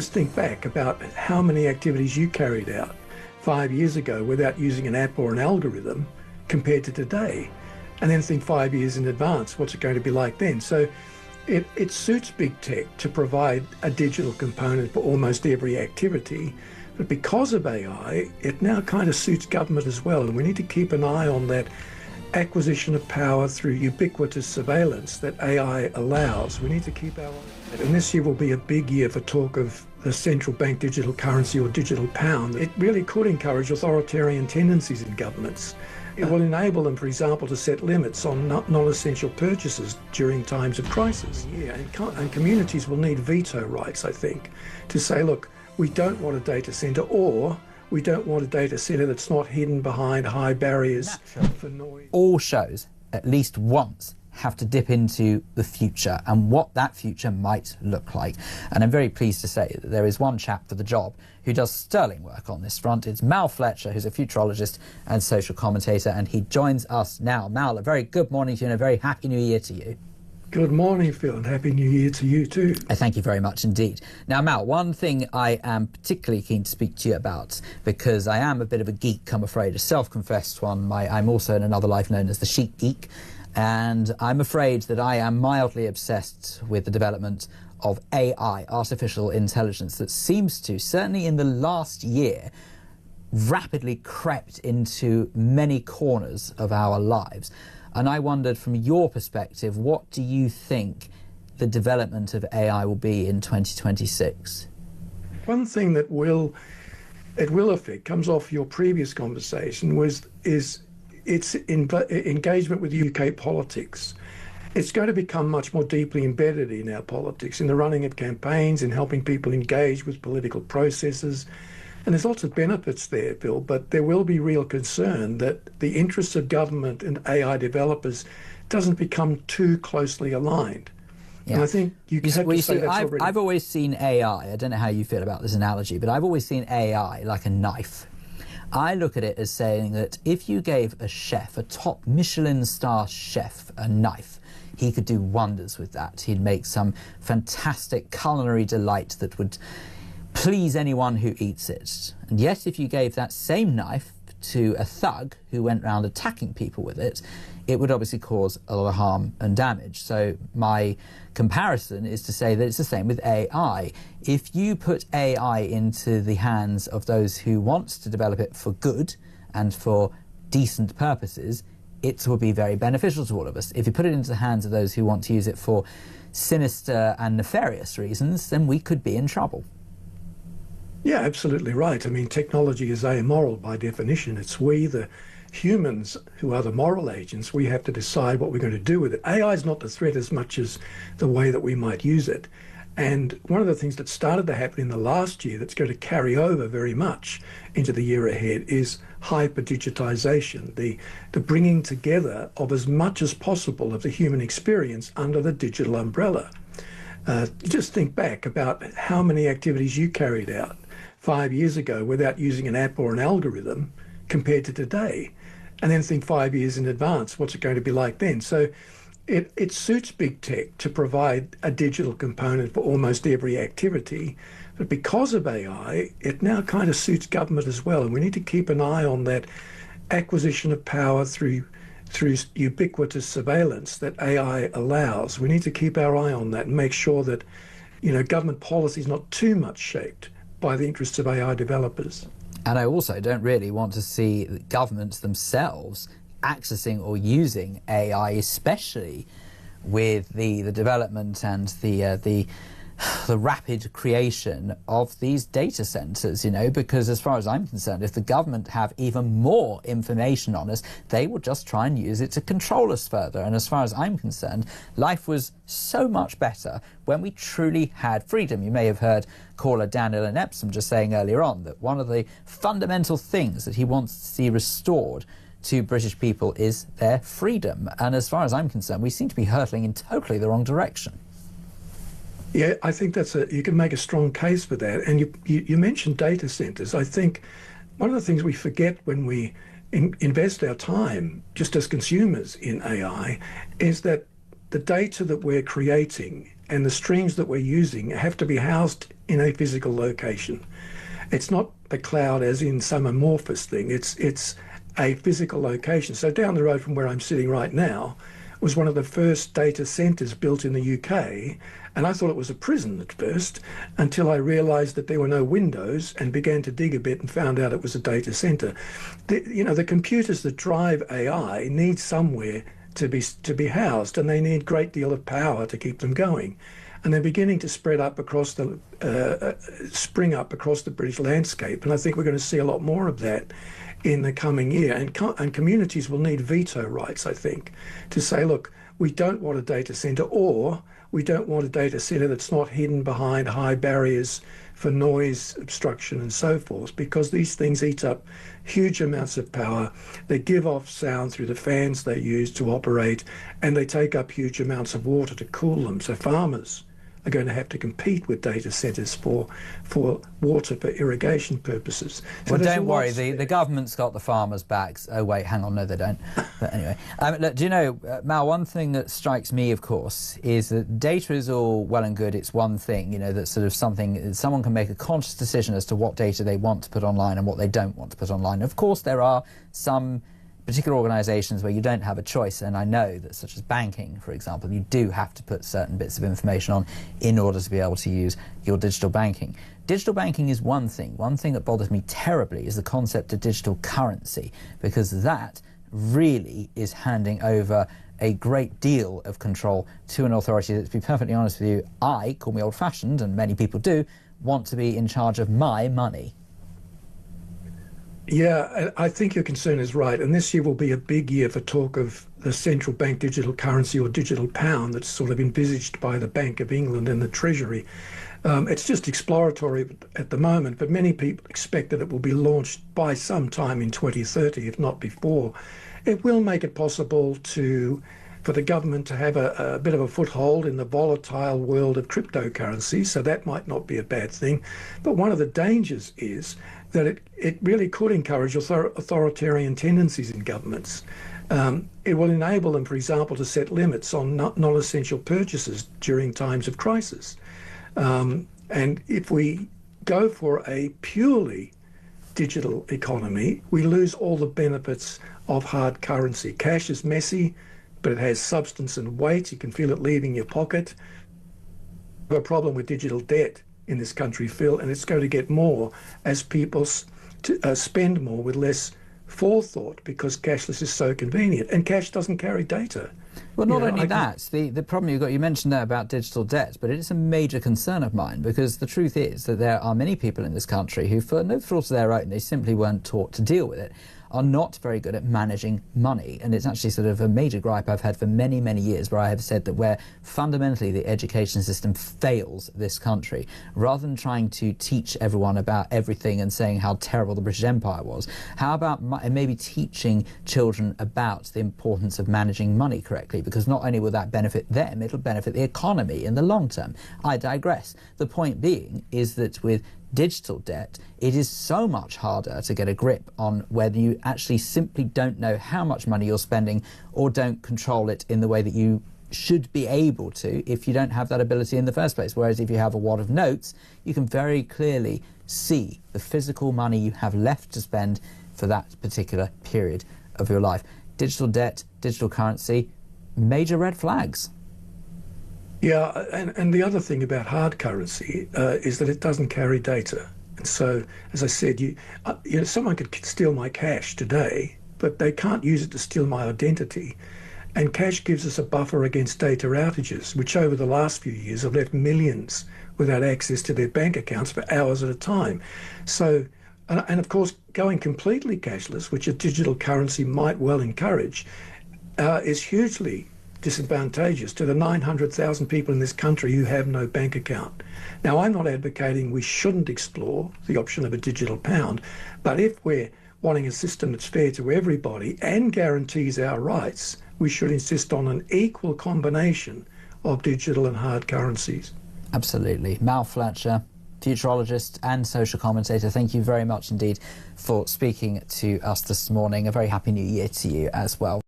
just think back about how many activities you carried out 5 years ago without using an app or an algorithm compared to today. And then think 5 years in advance, what's it going to be like then? So it suits big tech to provide a digital component for almost every activity. But because of AI, it now kind of suits government as well. And we need to keep an eye on that acquisition of power through ubiquitous surveillance that AI allows. We need to keep our eye on it. And this year will be a big year for talk of the central bank digital currency or digital pound. It really could encourage authoritarian tendencies in governments. It will enable them, for example, to set limits on non-essential purchases during times of crisis. Yeah, and communities will need veto rights, I think, to say, look, we don't want a data centre, or we don't want a data centre that's not hidden behind high barriers for noise. All shows, at least once, have to dip into the future and what that future might look like. And I'm very pleased to say that there is one chap for the job who does sterling work on this front. It's Mal Fletcher, who's a futurologist and social commentator, and he joins us now. Mal, a very good morning to you and a very happy new year to you. Good morning, Phil, and Happy New Year to you too. Thank you very much indeed. Now, Mal, one thing I am particularly keen to speak to you about, because I am a bit of a geek, I'm afraid, a self-confessed one. I'm also in another life known as the chic geek, and I'm afraid that I am mildly obsessed with the development of AI, artificial intelligence, that seems to, certainly in the last year, rapidly crept into many corners of our lives. And I wondered, from your perspective, what do you think the development of AI will be in 2026? One thing that will affect, comes off your previous conversation, is its engagement with UK politics. It's going to become much more deeply embedded in our politics, in the running of campaigns, in helping people engage with political processes. And there's lots of benefits there, Bill, but there will be real concern that the interests of government and AI developers doesn't become too closely aligned. Yeah. And I think you have to say that's already... I've always seen AI, I don't know how you feel about this analogy, but I've always seen AI like a knife. I look at it as saying that if you gave a chef, a top Michelin star chef, a knife, he could do wonders with that. He'd make some fantastic culinary delight that would please anyone who eats it. And yet, if you gave that same knife to a thug who went around attacking people with it, it would obviously cause a lot of harm and damage. So my comparison is to say that it's the same with AI. If you put AI into the hands of those who want to develop it for good and for decent purposes, it will be very beneficial to all of us. If you put it into the hands of those who want to use it for sinister and nefarious reasons, then we could be in trouble. Yeah, absolutely right. I mean, technology is amoral by definition. It's we, the humans, who are the moral agents. We have to decide what we're going to do with it. AI is not the threat as much as the way that we might use it. And one of the things that started to happen in the last year that's going to carry over very much into the year ahead is hyper-digitisation, the bringing together of as much as possible of the human experience under the digital umbrella. Just think back about how many activities you carried out 5 years ago without using an app or an algorithm compared to today. And then think 5 years in advance, what's it going to be like then? So it suits big tech to provide a digital component for almost every activity. But because of AI, it now kind of suits government as well. And we need to keep an eye on that acquisition of power through ubiquitous surveillance that AI allows. We need to keep our eye on that and make sure that, government policy is not too much shaped by the interests of AI developers. And I also don't really want to see governments themselves accessing or using AI, especially with the development and the rapid creation of these data centers, because as far as I'm concerned, if the government have even more information on us, they will just try and use it to control us further. And as far as I'm concerned, life was so much better when we truly had freedom. You may have heard caller Daniel in Epsom just saying earlier on that one of the fundamental things that he wants to see restored to British people is their freedom. And as far as I'm concerned, we seem to be hurtling in totally the wrong direction. Yeah, I think you can make a strong case for that. And you mentioned data centers. I think one of the things we forget when we invest our time, just as consumers in AI, is that the data that we're creating and the streams that we're using have to be housed in a physical location. It's not the cloud as in some amorphous thing. It's a physical location. So down the road from where I'm sitting right now was one of the first data centres built in the UK, and I thought it was a prison at first until I realised that there were no windows and began to dig a bit and found out it was a data centre. The computers that drive AI need somewhere to be housed, and they need a great deal of power to keep them going. And they're beginning to spring up across the British landscape, and I think we're going to see a lot more of that in the coming year. And communities will need veto rights, I think, to say, look, we don't want a data centre, or we don't want a data centre that's not hidden behind high barriers for noise obstruction and so forth, because these things eat up huge amounts of power. They give off sound through the fans they use to operate, and they take up huge amounts of water to cool them. So farmers are going to have to compete with data centres for water for irrigation purposes. So well, don't worry, the government's got the farmers' backs. Oh, wait, hang on, no, they don't. But anyway, look, do you know, Mal, one thing that strikes me, of course, is that data is all well and good. It's one thing, that's sort of something, someone can make a conscious decision as to what data they want to put online and what they don't want to put online. Of course, there are some particular organisations where you don't have a choice, and I know that, such as banking, for example, you do have to put certain bits of information on in order to be able to use your digital banking. Digital banking is one thing. One thing that bothers me terribly is the concept of digital currency, because that really is handing over a great deal of control to an authority that, to be perfectly honest with you, call me old-fashioned, and many people do, want to be in charge of my money. Yeah, I think your concern is right. And this year will be a big year for talk of the central bank digital currency, or digital pound, that's sort of envisaged by the Bank of England and the Treasury. It's just exploratory at the moment, but many people expect that it will be launched by some time in 2030, if not before. It will make it possible for the government to have a bit of a foothold in the volatile world of cryptocurrency, so that might not be a bad thing. But one of the dangers is that it really could encourage authoritarian tendencies in governments. It will enable them, for example, to set limits on non-essential purchases during times of crisis. And if we go for a purely digital economy, we lose all the benefits of hard currency. Cash is messy, but it has substance and weight. You can feel it leaving your pocket. We have a problem with digital debt in this country, Phil, and it's going to get more as people spend more with less forethought, because cashless is so convenient, and cash doesn't carry data. Well, not only that, the problem you mentioned there about digital debt, but it is a major concern of mine, because the truth is that there are many people in this country who, for no fault of their own, they simply weren't taught to deal with it, are not very good at managing money. And it's actually sort of a major gripe I've had for many, many years, where I have said that where fundamentally the education system fails this country, rather than trying to teach everyone about everything and saying how terrible the British Empire was, how about maybe teaching children about the importance of managing money correctly? Because not only will that benefit them, it'll benefit the economy in the long term. I digress. The point being is that with digital debt, it is so much harder to get a grip on whether you actually simply don't know how much money you're spending, or don't control it in the way that you should be able to if you don't have that ability in the first place. Whereas if you have a wad of notes, you can very clearly see the physical money you have left to spend for that particular period of your life. Digital debt, digital currency, major red flags. Yeah, and the other thing about hard currency is that it doesn't carry data. And so, as I said, someone could steal my cash today, but they can't use it to steal my identity. And cash gives us a buffer against data outages, which over the last few years have left millions without access to their bank accounts for hours at a time. So, and of course, going completely cashless, which a digital currency might well encourage, is hugely disadvantageous to the 900,000 people in this country who have no bank account. Now, I'm not advocating we shouldn't explore the option of a digital pound, but if we're wanting a system that's fair to everybody and guarantees our rights, we should insist on an equal combination of digital and hard currencies. Absolutely. Mal Fletcher, futurologist and social commentator, thank you very much indeed for speaking to us this morning. A very happy new year to you as well.